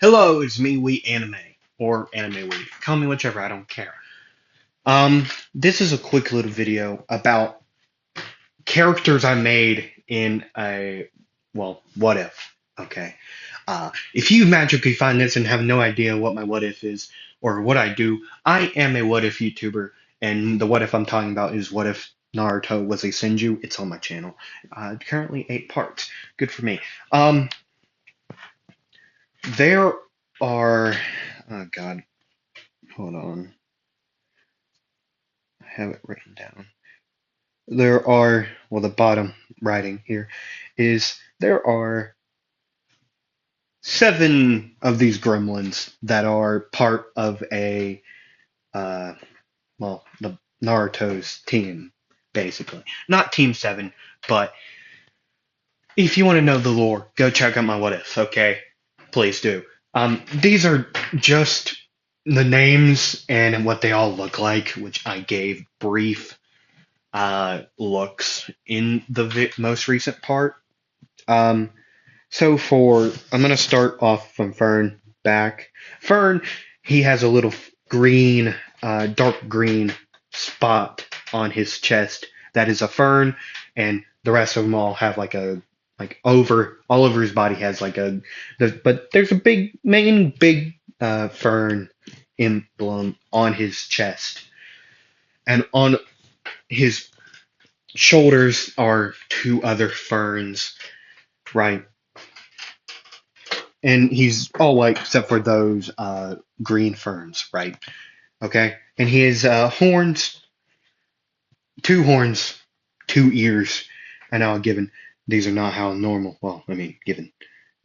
Hello, it's me, We Anime, or Anime We. Call me whichever, I don't care. This is a quick little video about characters I made in what if, okay? If you magically find this and have no idea what my what if is, or what I do, I am a what if YouTuber, and the what if I'm talking about is what if Naruto was a Senju. It's on my channel. Currently 8 parts. Good for me. There are, oh god, hold on. I have it written down. There are, well, the bottom writing here is there are 7 of these gremlins that are part of uh, the Naruto's team, basically. Not Team 7, but if you want to know the lore, go check out my what ifs, okay? Please do. These are just the names and what they all look like, which I gave brief looks in the most recent part. Um, I'm gonna start off from Fern back. Fern, he has a little green, dark green spot on his chest that is a fern, and the rest of them all have all over his body has but there's a big fern emblem on his chest, and on his shoulders are 2 other ferns, right? And he's all white except for those green ferns, right? Okay. And he has horns, 2 horns, 2 ears. And now, given these are not how normal, given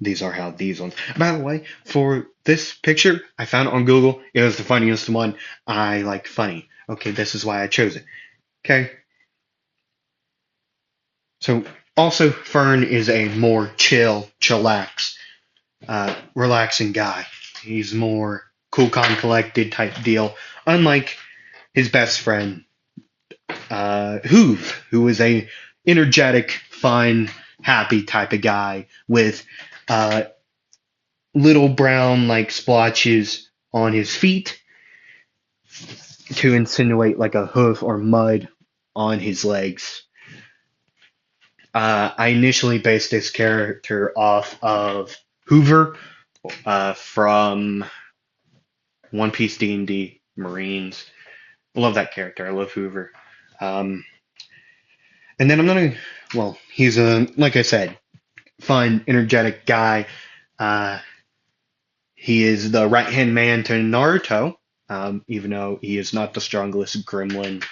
these are how these ones. By the way, for this picture, I found it on Google. It was the funniest one. I like funny. Okay, this is why I chose it. Okay. So, also, Fern is a more relaxing guy. He's more cool, calm, collected type deal. Unlike his best friend, Hoove, who is a energetic, fun, happy type of guy with little brown like splotches on his feet to insinuate like a hoof or mud on his legs. I initially based this character off of Hoover from One Piece D&D Marines. I love that character. I love Hoover. And then he's like I said, fun, energetic guy. He is the right-hand man to Naruto, even though he is not the strongest gremlin.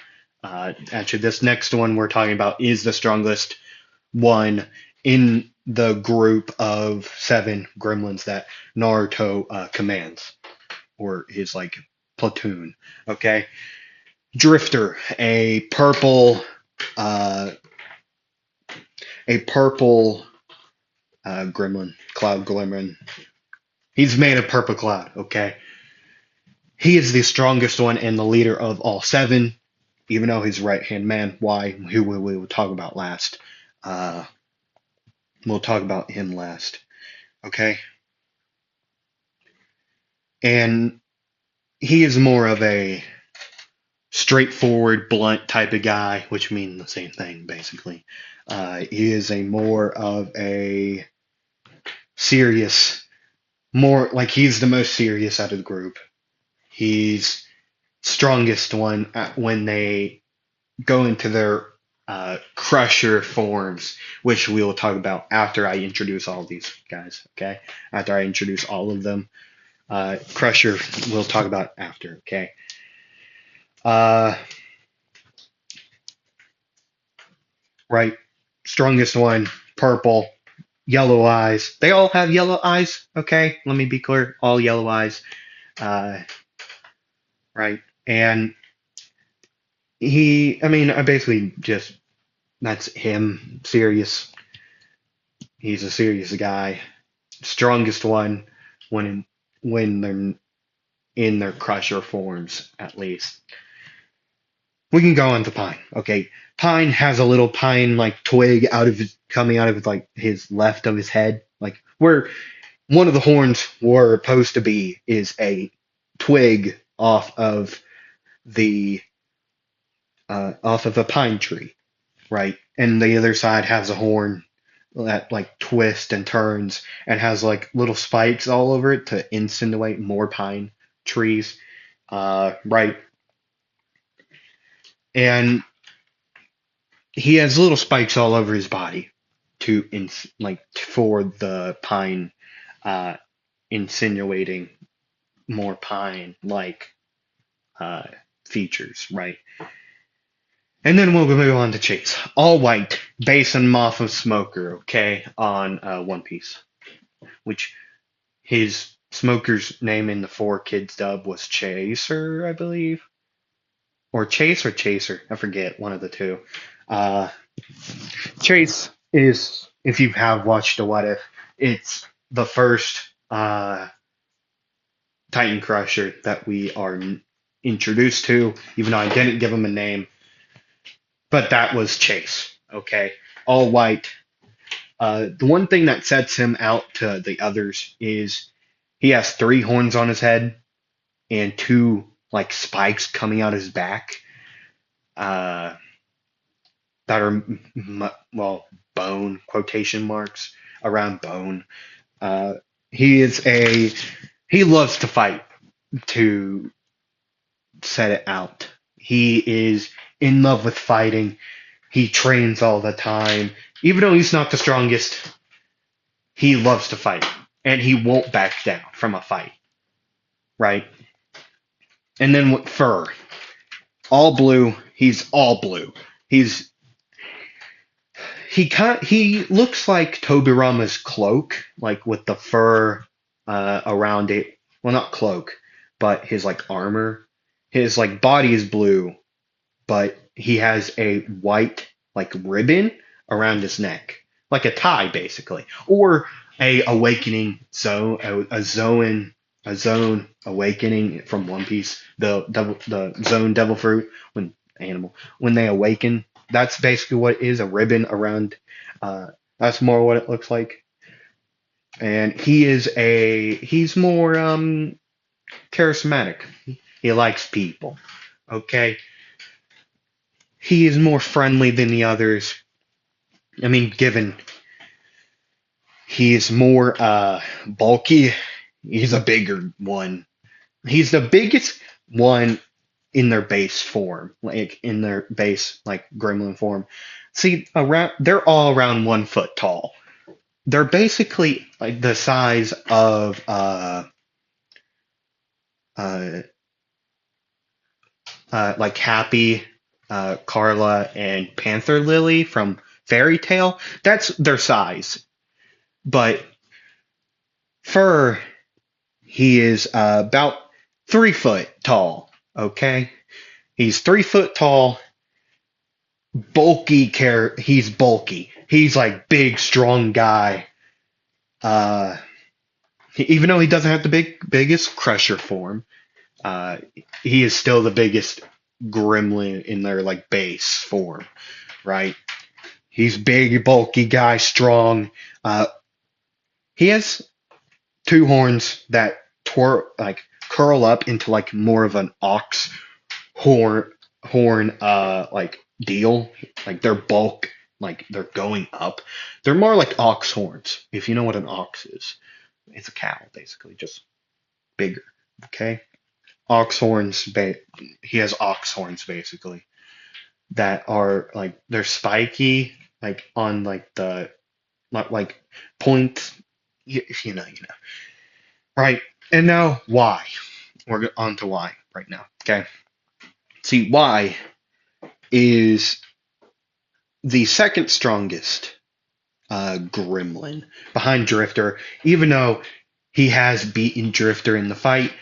Actually, this next one we're talking about is the strongest one in the group of 7 gremlins that Naruto commands, or his platoon. Okay, Drifter, a purple gremlin, cloud gremlin. He's made of purple cloud. Okay, he is the strongest one and the leader of all 7, even though he's right hand man. Why? Who we will talk about last. We'll talk about him last. Okay? And he is more of a straightforward, blunt type of guy, which means the same thing, basically. He is more of a serious, more like he's the most serious out of the group. He's strongest one when they go into their crusher forms, which we will talk about after I introduce all these guys, okay? After I introduce all of them. Crusher we'll talk about after, okay? Right, strongest one, purple, yellow eyes. They all have yellow eyes, okay? Let me be clear, all yellow eyes. Right, and I basically just, that's him, serious. He's a serious guy. Strongest one when they're in their crusher forms, at least. We can go on to Pine. Okay, Pine has a little pine like twig coming out of his left of his head, like where one of the horns were supposed to be is a twig the off of a pine tree, right? And the other side has a horn that like twists and turns and has like little spikes all over it to insinuate more pine trees, right? And he has little spikes all over his body like for the pine, uh, insinuating more pine like uh, features, right? And then we'll move on to Chase. All white, base and moth of smoker, okay, on One Piece. Which his smoker's name in the Four Kids dub was Chaser, I believe. Or Chase or Chaser, I forget, one of the two. Uh, Chase is, if you have watched the What If, it's the first Titan Crusher that we are introduced to, even though I didn't give him a name. But that was Chase, okay? All white. The one thing that sets him out to the others is he has three horns on his head and two like spikes coming out his back, uh, that are well, bone quotation marks around bone. Uh, he is a he loves to fight to set it out. He is in love with fighting. He trains all the time. Even though he's not the strongest, he loves to fight. And he won't back down from a fight. Right? And then with fur. All blue. He's all blue. He looks like Tobirama's cloak, like with the fur around it. Well, not cloak, but his like armor. His like body is blue, but he has a white like ribbon around his neck, like a tie basically, or a awakening zone, a zone awakening from One Piece, the zone devil fruit when they awaken. That's basically what it is, a ribbon around. Uh, that's more what it looks like. And he's more charismatic. He likes people. Okay, he is more friendly than the others. I mean, given he is more bulky, he's a bigger one. He's the biggest one in their base form, like in their base like gremlin form. See, around they're all around 1 foot tall. They're basically like the size of uh, like Happy, Carla, and Panther Lily from Fairy Tale. That's their size. But Fur, he is about 3 foot tall. Okay, he's 3 foot tall, bulky. He's bulky. He's like big, strong guy. Uh, Even though he doesn't have the biggest Crusher form, uh, he is still the biggest Gremlin in their like base form, right? He's big, bulky guy, strong. Uh, he has two horns that curl up into like more of an ox horn like deal. Like their bulk, like they're going up. They're more like ox horns, if you know what an ox is. It's a cow, basically, just bigger. Okay? Ox horns he has ox horns basically that are like they're spiky, like on like the not like point, if you know. Right. And now why? We're on to why right now. Okay. See, why is the second strongest gremlin behind Drifter, even though he has beaten Drifter in the fight.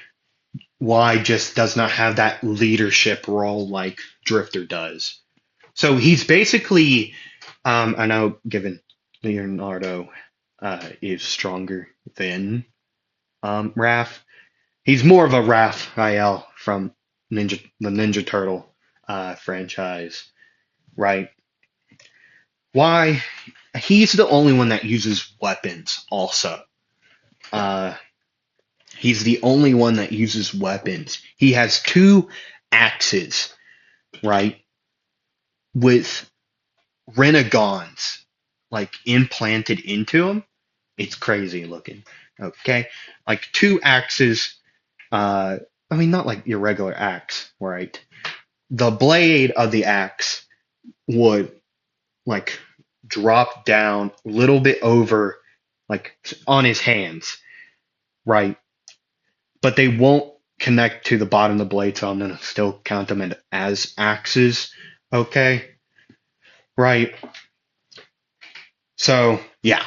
Y just does not have that leadership role like Drifter does. So he's basically, I know, given Leonardo is stronger than Raph, he's more of a Raphael from the Ninja Turtle franchise, right? Why? He's the only one that uses weapons also. Uh, he's the only one that uses weapons. He has two axes, right, with renegons like implanted into him. It's crazy looking. Okay, like two axes. I mean, not like your regular axe, right? The blade of the axe would like drop down a little bit over, like on his hands, right? But they won't connect to the bottom of the blade, so I'm gonna still count them as axes. Okay, right? So yeah,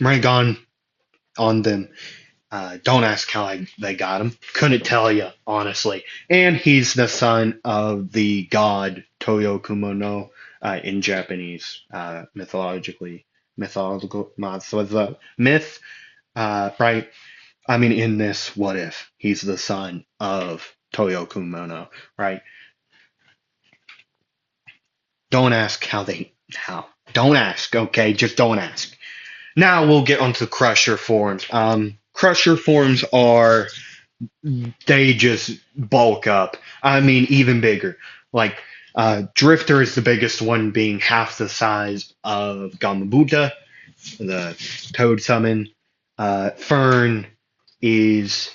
Renegon on them. Don't ask how they got him. Couldn't tell you, honestly. And he's the son of the god Toyokumo in Japanese, mythological myth, right? I mean, in this, what if he's the son of Toyokumo, right? Don't ask how. Don't ask, okay? Just don't ask. Now we'll get onto Crusher forms. Crusher forms are they just bulk up. I mean, even bigger. Like Drifter is the biggest one, being half the size of Gamabuta, the Toad summon. Fern is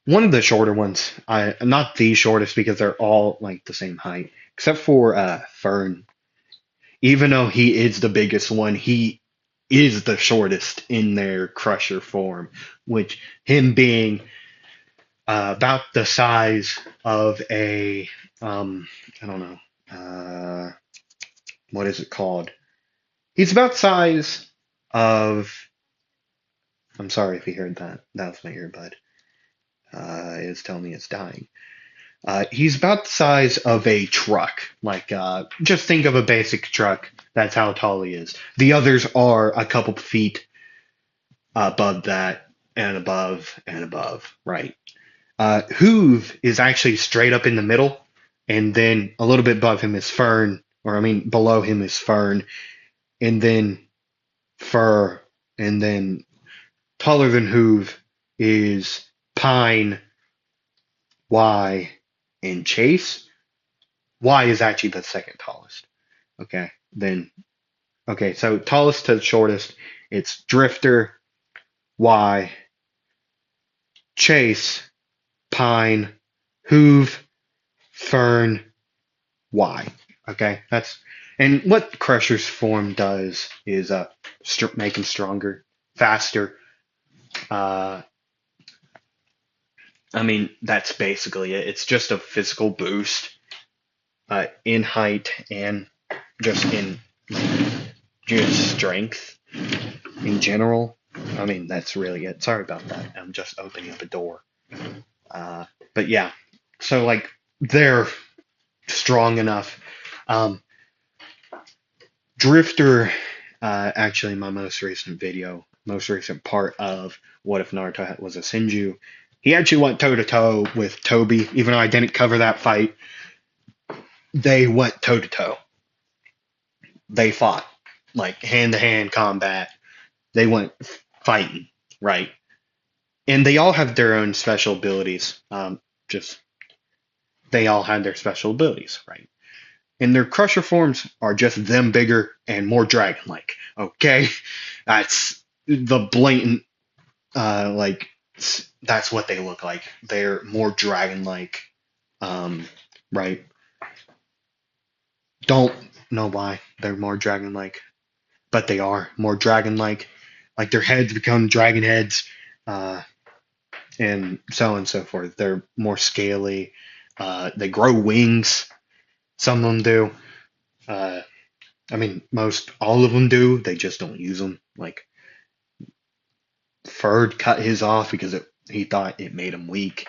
one of the shorter ones. Not the shortest because they're all like the same height, except for Fern. Even though he is the biggest one, he is the shortest in their Crusher form, which him being about the size of a I don't know, what is it called? He's about the size of. I'm sorry if you heard that. That was my earbud. It's telling me it's dying. He's about the size of a truck. Like, just think of a basic truck. That's how tall he is. The others are a couple feet above that, and above, right? Hoove is actually straight up in the middle, and then a little bit above him is Fern, or I mean, below him is Fern, and then Fur, and then taller than Hoove is Pine, Y, and Chase. Y is actually the second tallest. Okay, then, okay, so tallest to shortest, it's Drifter, Y, Chase, Pine, Hoove, Fern, Y. Okay, that's and what Crusher's form does is make him stronger, faster. Uh, I mean that's basically it. It's just a physical boost in height and just in just strength in general. I mean that's really it. Sorry about that. I'm just opening up a door. Uh, but yeah, so like they're strong enough. Um, Drifter, actually, my most recent part of What If Naruto was a Senju, he actually went toe to toe with Toby. Even though I didn't cover that fight, they went toe to toe. They fought like hand to hand combat. They went fighting, right? And they all have their own special abilities. Just they all had their special abilities, right? And their Crusher forms are just them bigger and more dragon-like. Okay, that's the blatant, like that's what they look like. They're more dragon-like, um, right? Don't know why they're more dragon-like, but they are more dragon-like. Like their heads become dragon heads, uh, and so on and so forth. They're more scaly. They grow wings. Some of them do. Uh, I mean, most all of them do. They just don't use them. Like Ferd cut his off because he thought it made him weak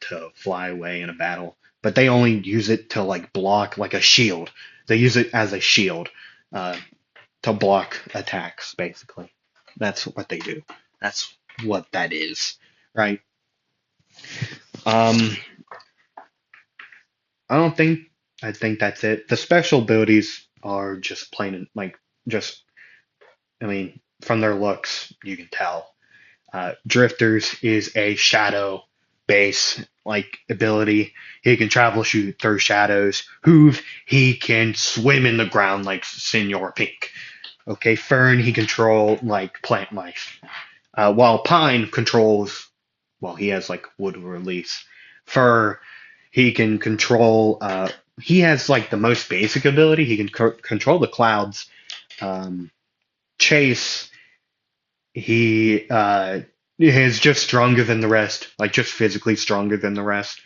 to fly away in a battle. But they only use it to like block, like a shield. They use it as a shield uh, to block attacks. Basically, that's what they do. That's what that is, right? Um, I don't think. I think that's it. The special abilities are just plain and like just. I mean, from their looks, you can tell. Drifters is a shadow base like ability. He can travel shoot through shadows. Hoove, he can swim in the ground like Senor Pink. Okay, Fern, he control like plant life. While Pine controls, well, he has like wood release. Fur, he can control. He has like the most basic ability. He can control the clouds. Um, Chase, he is just stronger than the rest, like just physically stronger than the rest.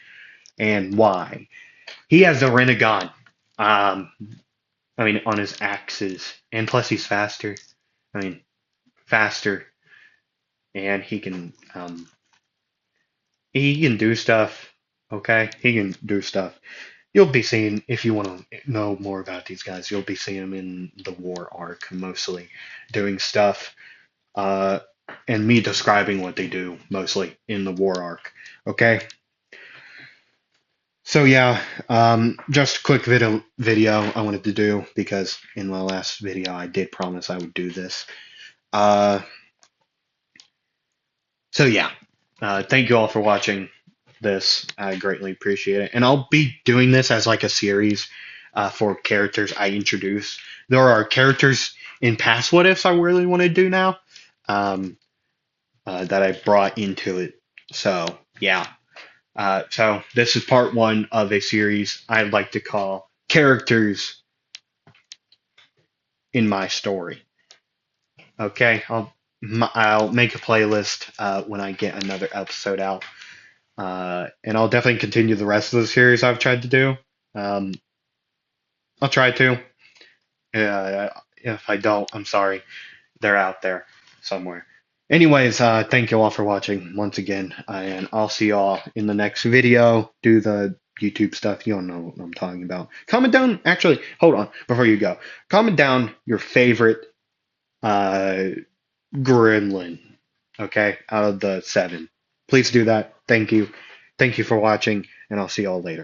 And why? He has a Renegon. Um, I mean, on his axes, and plus he's faster. I mean, faster, and he can do stuff. Okay, he can do stuff. You'll be seeing if you want to know more about these guys. You'll be seeing them in the war arc mostly, doing stuff. Uh, and me describing what they do mostly in the war arc. Okay, so yeah, just a quick video I wanted to do because in my last video I did promise I would do this. Uh, so yeah, thank you all for watching this. I greatly appreciate it, and I'll be doing this as like a series for characters I introduce. There are characters in past what ifs I really want to do now um, that I brought into it. So yeah. So this is part one of a series I'd like to call Characters in My Story. Okay, I'll make a playlist when I get another episode out, and I'll definitely continue the rest of the series I've tried to do. Um, I'll try to. If I don't, I'm sorry. They're out there somewhere. Anyways, thank you all for watching once again, and I'll see y'all in the next video. Do the YouTube stuff. You don't know what I'm talking about. Comment down. Actually, hold on before you go. Comment down your favorite uh, gremlin. Okay, out of the 7. Please do that. Thank you. Thank you for watching, and I'll see y'all later.